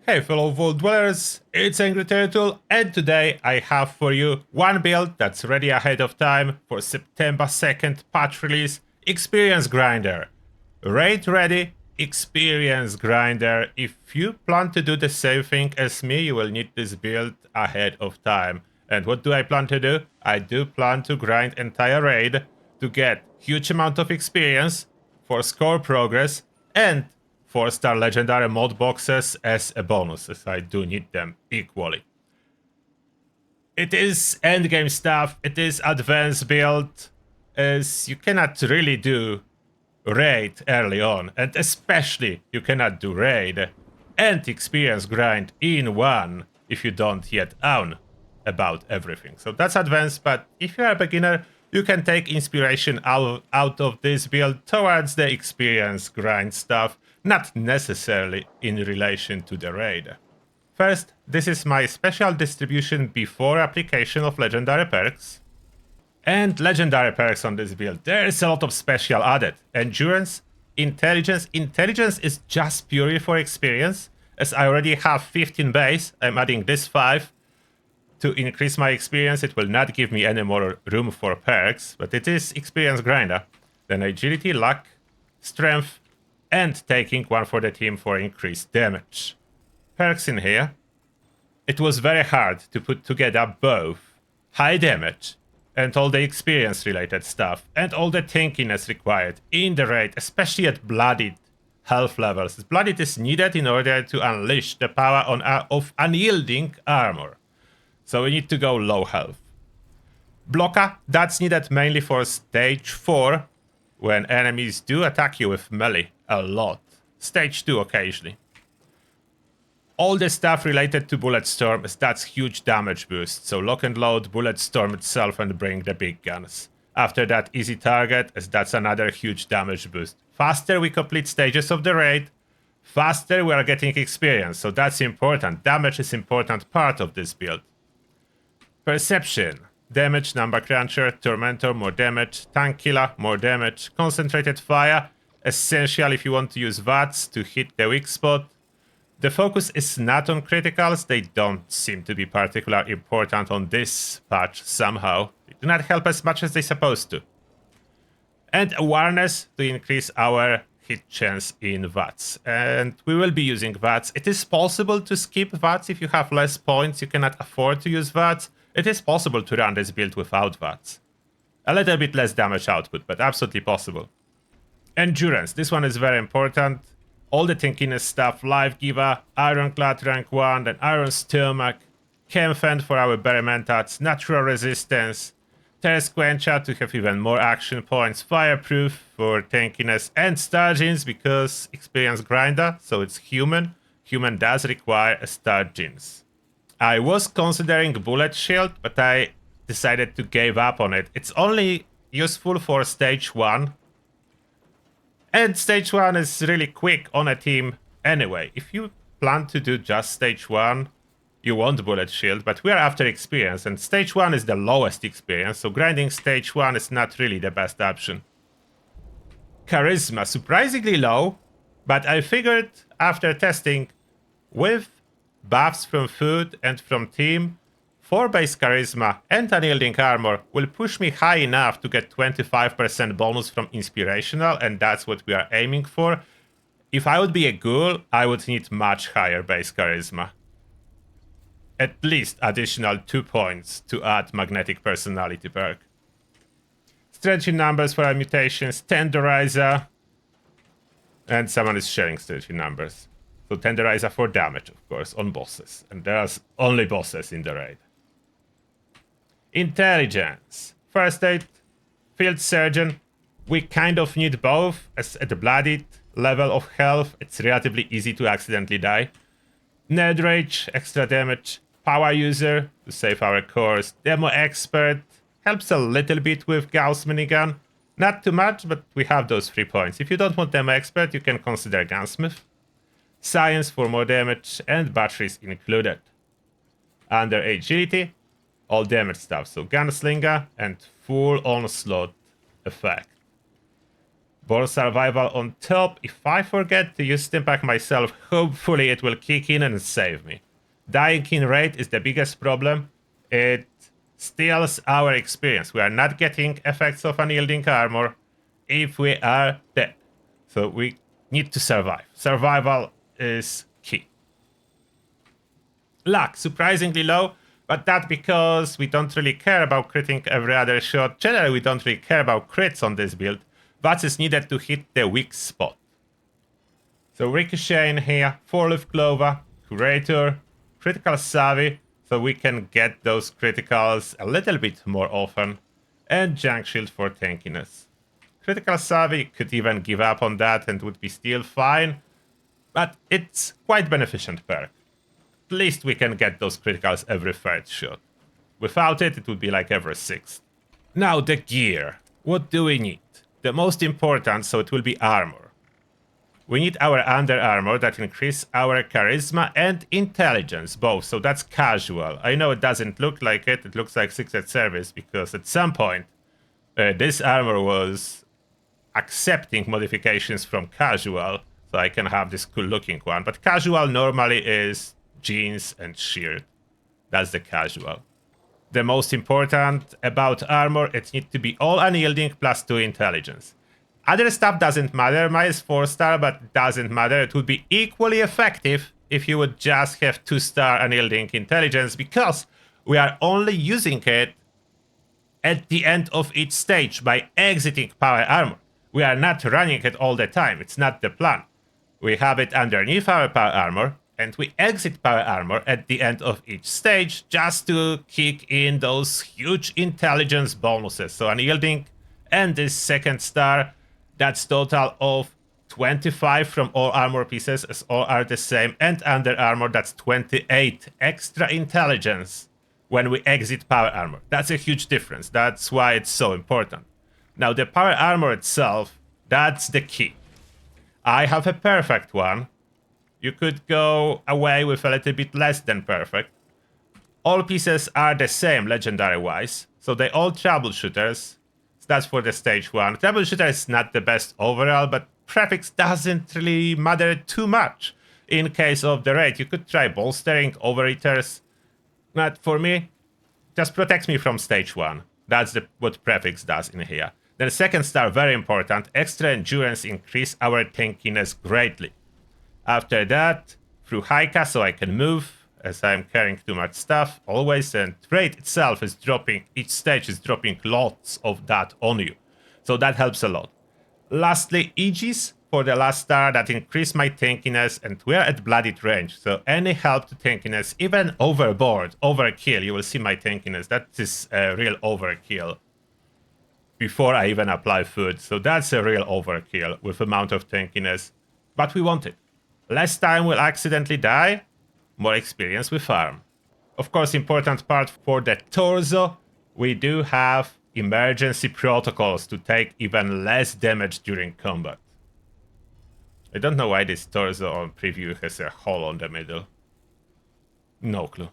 Hey fellow Vault Dwellers, it's Angry Turtle, and today I have for you one build that's ready ahead of time for September 2nd patch release, Experience Grinder. Raid ready, Experience Grinder. If you plan to do the same thing as me, you will need this build ahead of time. And what do I plan to do? I do plan to grind entire raid to get huge amount of experience for score progress and 4-star legendary mod boxes as a bonus, as I do need them equally. It is endgame stuff, it is advanced build, as you cannot really do raid early on, and especially you cannot do raid and experience grind in one if you don't yet own about everything. So that's advanced, but if you are a beginner, you can take inspiration out of this build towards the experience grind stuff, not necessarily in relation to the raid. First, this is my special distribution before application of legendary perks. And legendary perks on this build, there's a lot of special added. Endurance, intelligence. Intelligence is just purely for experience, as I already have 15 base, I'm adding this 5 to increase my experience. It will not give me any more room for perks, but it is experience grinder. Then agility, luck, strength, and taking one for the team for increased damage. Perks in here. It was very hard to put together both high damage and all the experience related stuff and all the tankiness required in the raid, especially at bloodied health levels. Bloodied is needed in order to unleash the power of unyielding armor. So we need to go low health. Blocker, that's needed mainly for stage 4, when enemies do attack you with melee a lot. Stage 2 occasionally. All the stuff related to Bullet Storm, is that's huge damage boost. So lock and load Bullet Storm itself and bring the big guns. After that, easy target, as that's another huge damage boost. Faster we complete stages of the raid, faster we are getting experience. So that's important. Damage is important part of this build. Perception. Damage, number cruncher, tormentor, more damage, tank killer, more damage, concentrated fire, essential if you want to use VATS to hit the weak spot. The focus is not on criticals, they don't seem to be particularly important on this patch somehow. They do not help as much as they're supposed to. And awareness to increase our hit chance in VATS. And we will be using VATS. It is possible to skip VATS if you have less points, you cannot afford to use VATS. It is possible to run this build without VATS. A little bit less damage output, but absolutely possible. Endurance, this one is very important. All the tankiness stuff, Life Giver, Ironclad rank 1, then Iron Stomach, Chem Fend for our Berementats, Natural Resistance, Thirst Quencher to have even more action points, Fireproof for tankiness, and Star-Genes because Experience Grinder, so it's human. Human does require a Star-Genes. I was considering Bullet Shield, but I decided to give up on it. It's only useful for stage 1. And stage 1 is really quick on a team anyway. If you plan to do just stage 1, you want Bullet Shield, but we are after experience, and stage 1 is the lowest experience, so grinding stage 1 is not really the best option. Charisma, surprisingly low, but I figured after testing with buffs from food and from team, 4 base charisma and unyielding armor will push me high enough to get 25% bonus from inspirational, and that's what we are aiming for. If I would be a ghoul, I would need much higher base charisma. At least additional 2 points to add magnetic personality perk. Stretching numbers for our mutations, Tenderizer, and someone is sharing stretching numbers. So Tenderizer for damage, of course, on bosses. And there's only bosses in the raid. Intelligence. First aid, field surgeon. We kind of need both, as at the bloodied level of health, it's relatively easy to accidentally die. Nerd Rage, extra damage. Power user, to save our cores. Demo expert, helps a little bit with Gauss minigun. Not too much, but we have those 3 points. If you don't want demo expert, you can consider gunsmith. Science for more damage, and batteries included. Under agility, all damage stuff, so gunslinger and full onslaught effect. Born survival on top. If I forget to use Stimpack myself, hopefully it will kick in and save me. Dying in rate is the biggest problem. It steals our experience. We are not getting effects of unyielding armor if we are dead. So we need to survive. Survival is key. Luck, surprisingly low, but that because we don't really care about critting every other shot. Generally, we don't really care about crits on this build. But is needed to hit the weak spot. So Ricochet in here, 4-Leaf Clover, Curator, Critical Savvy, so we can get those criticals a little bit more often, and Junk Shield for tankiness. Critical Savvy could even give up on that and would be still fine, but it's quite beneficent perk. At least we can get those criticals every third shot. Without it, it would be like every sixth. Now the gear. What do we need? The most important, so it will be armor. We need our under armor that increase our charisma and intelligence, both, so that's casual. I know it doesn't look like it looks like Secret Service, because at some point this armor was accepting modifications from casual, so I can have this cool looking one. But casual normally is jeans and shirt. That's the casual. The most important about armor, it needs to be all unyielding plus 2 intelligence. Other stuff doesn't matter, mine is 4-star, but doesn't matter. It would be equally effective if you would just have 2-star unyielding intelligence, because we are only using it at the end of each stage by exiting power armor. We are not running it all the time, it's not the plan. We have it underneath our power armor, and we exit power armor at the end of each stage just to kick in those huge intelligence bonuses. So unyielding and this 2nd star, that's total of 25 from all armor pieces, as all are the same, and under armor that's 28 extra intelligence when we exit power armor. That's a huge difference, that's why it's so important. Now the power armor itself, that's the key. I have a perfect one. You could go away with a little bit less than perfect. All pieces are the same legendary-wise, so they all troubleshooters. So that's for the stage 1. Troubleshooter is not the best overall, but prefix doesn't really matter too much. In case of the raid, you could try bolstering, overeaters. But for me, just protects me from stage 1. That's what prefix does in here. Then 2nd star, very important. Extra endurance increase our tankiness greatly. After that, through Haika, so I can move, as I'm carrying too much stuff, always, and rate itself is dropping, each stage is dropping lots of that on you. So that helps a lot. Lastly, Aegis, for the last star, that increase my tankiness, and we're at bloodied range, so any help to tankiness, even overboard, overkill, you will see my tankiness, that is a real overkill. Before I even apply food, so that's a real overkill with amount of tankiness, but we want it. Less time will accidentally die, more experience with farm. Of course, important part for the torso, we do have emergency protocols to take even less damage during combat. I don't know why this torso on preview has a hole on the middle. No clue.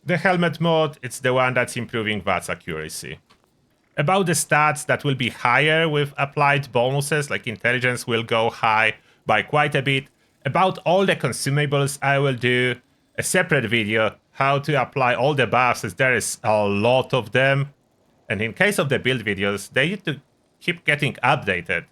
The helmet mode, it's the one that's improving VATS accuracy. About the stats, that will be higher with applied bonuses, like intelligence will go high by quite a bit. About all the consumables, I will do a separate video, how to apply all the buffs, as there is a lot of them. And in case of the build videos, they need to keep getting updated.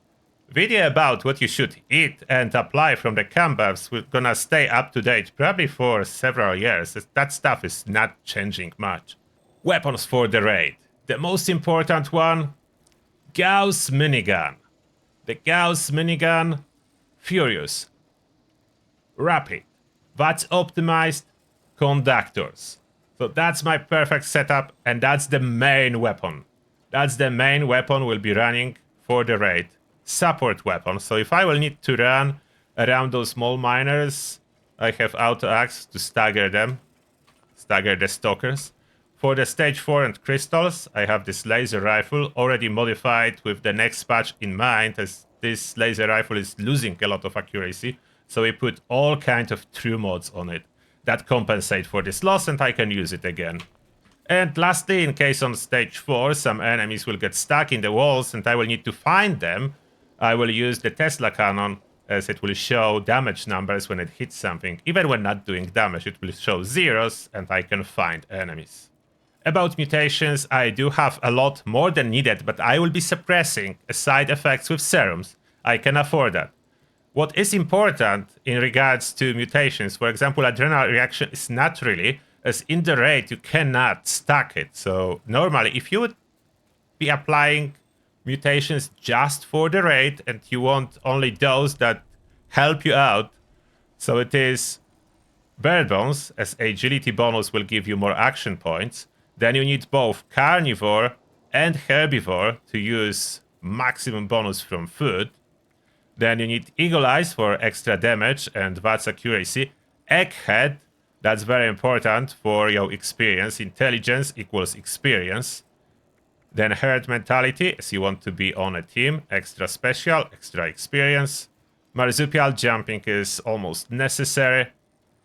Video about what you should eat and apply from the camp buffs will gonna stay up to date, probably for several years, as that stuff is not changing much. Weapons for the raid. The most important one, Gauss minigun. The Gauss minigun, Furious. Rapid, VATS optimized, conductors. So that's my perfect setup, and that's the main weapon. That's the main weapon we'll be running for the raid. Support weapon, so if I will need to run around those small miners, I have auto axe to stagger them, stagger the stalkers. For the stage 4 and crystals, I have this laser rifle already modified with the next patch in mind, as this laser rifle is losing a lot of accuracy. So we put all kinds of true mods on it that compensate for this loss, and I can use it again. And lastly, in case on stage 4 some enemies will get stuck in the walls and I will need to find them, I will use the Tesla cannon, as it will show damage numbers when it hits something. Even when not doing damage, it will show zeros, and I can find enemies. About mutations, I do have a lot more than needed, but I will be suppressing side effects with serums. I can afford that. What is important in regards to mutations, for example, adrenal reaction is not really, as in the raid you cannot stack it. So normally, if you would be applying mutations just for the raid and you want only those that help you out, so it is Bird Bones, as agility bonus will give you more action points, then you need both carnivore and herbivore to use maximum bonus from food. Then you need Eagle Eyes for extra damage and VATS accuracy. Egghead, that's very important for your experience. Intelligence equals experience. Then herd mentality, as you want to be on a team. Extra special, extra experience. Marsupial jumping is almost necessary.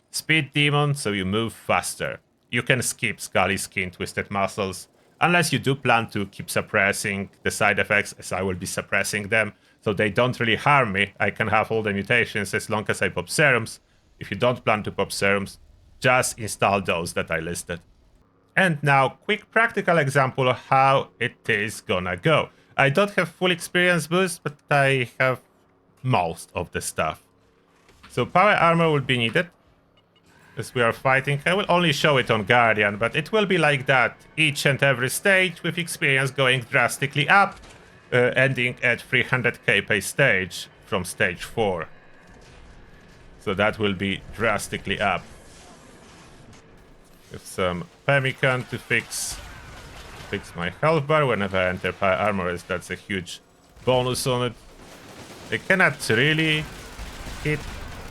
Speed demon, so you move faster. You can skip Scully Skin, Twisted Muscles, unless you do plan to keep suppressing the side effects, as I will be suppressing them, so they don't really harm me. I can have all the mutations as long as I pop serums. If you don't plan to pop serums, just install those that I listed. And now, quick practical example of how it is gonna go. I don't have full experience boost, but I have most of the stuff. So power armor will be needed as we are fighting. I will only show it on Guardian, but it will be like that each and every stage, with experience going drastically up, ending at 300k per stage from stage 4. So that will be drastically up. With some Pemmican to fix my health bar whenever I enter power armor, as that's a huge bonus on it. I cannot really hit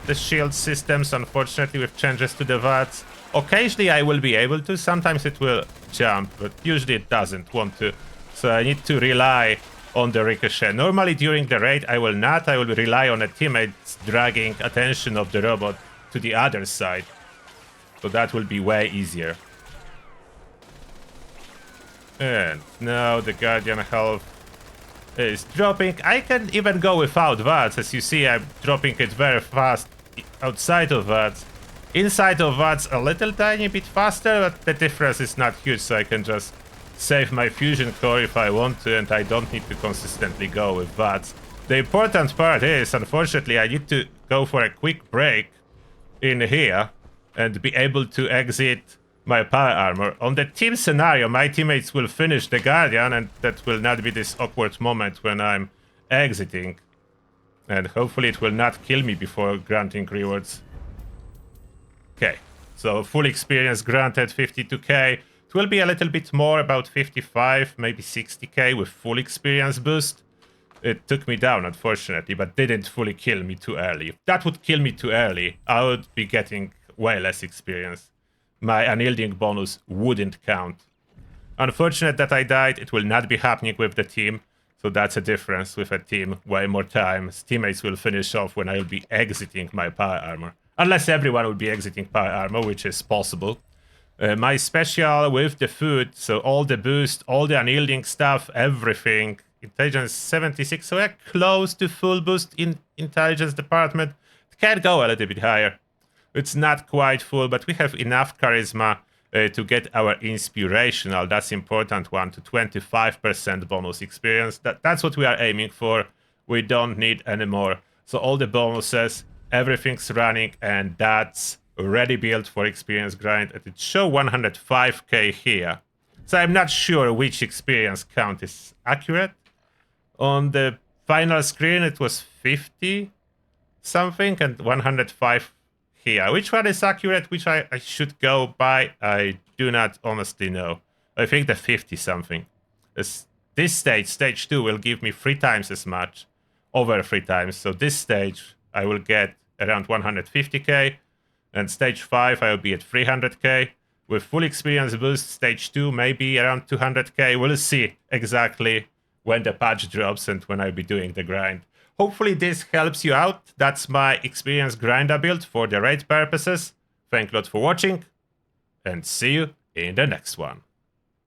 the shield systems, unfortunately, with changes to the VATS. Occasionally I will be able to, sometimes it will jump, but usually it doesn't want to. So I need to rely on the ricochet. Normally during the raid I will not, I will rely on a teammate dragging attention of the robot to the other side. So that will be way easier. And now the Guardian health is dropping. I can even go without VATS. As you see, I'm dropping it very fast outside of VATS. Inside of VATS a little tiny bit faster, but the difference is not huge, so I can just save my fusion core if I want to, and I don't need to consistently go with VATS. The important part is, unfortunately, I need to go for a quick break in here and be able to exit my power armor. On the team scenario, my teammates will finish the Guardian, and that will not be this awkward moment when I'm exiting. And hopefully it will not kill me before granting rewards. Okay, so full experience granted, 52k. It will be a little bit more, about 55, maybe 60k with full experience boost. It took me down, unfortunately, but didn't fully kill me too early. If that would kill me too early, I would be getting way less experience. My unyielding bonus wouldn't count. Unfortunate that I died. It will not be happening with the team. So that's a difference with a team. Way more time. Teammates will finish off when I will be exiting my power armor. Unless everyone will be exiting power armor, which is possible. My special with the food, so all the boost, all the unyielding stuff, everything. Intelligence 76, so we're close to full boost in intelligence department. It can go a little bit higher. It's not quite full, but we have enough charisma to get our inspirational. That's important one, to 25% bonus experience. That's what we are aiming for. We don't need any more. So all the bonuses, everything's running, and that's ready built for experience grind. And it show 105k here. So I'm not sure which experience count is accurate. On the final screen it was 50 something and 105 here. Which one is accurate, which I should go by, I do not honestly know. I think the 50 something. This stage, stage 2, will give me 3 times as much, over 3 times. So this stage I will get around 150k, and stage 5 I will be at 300k. With full experience boost, stage 2 maybe around 200k. We'll see exactly when the patch drops and when I'll be doing the grind. Hopefully this helps you out. That's my experience grinder build for the raid purposes. Thank you a lot for watching, and see you in the next one.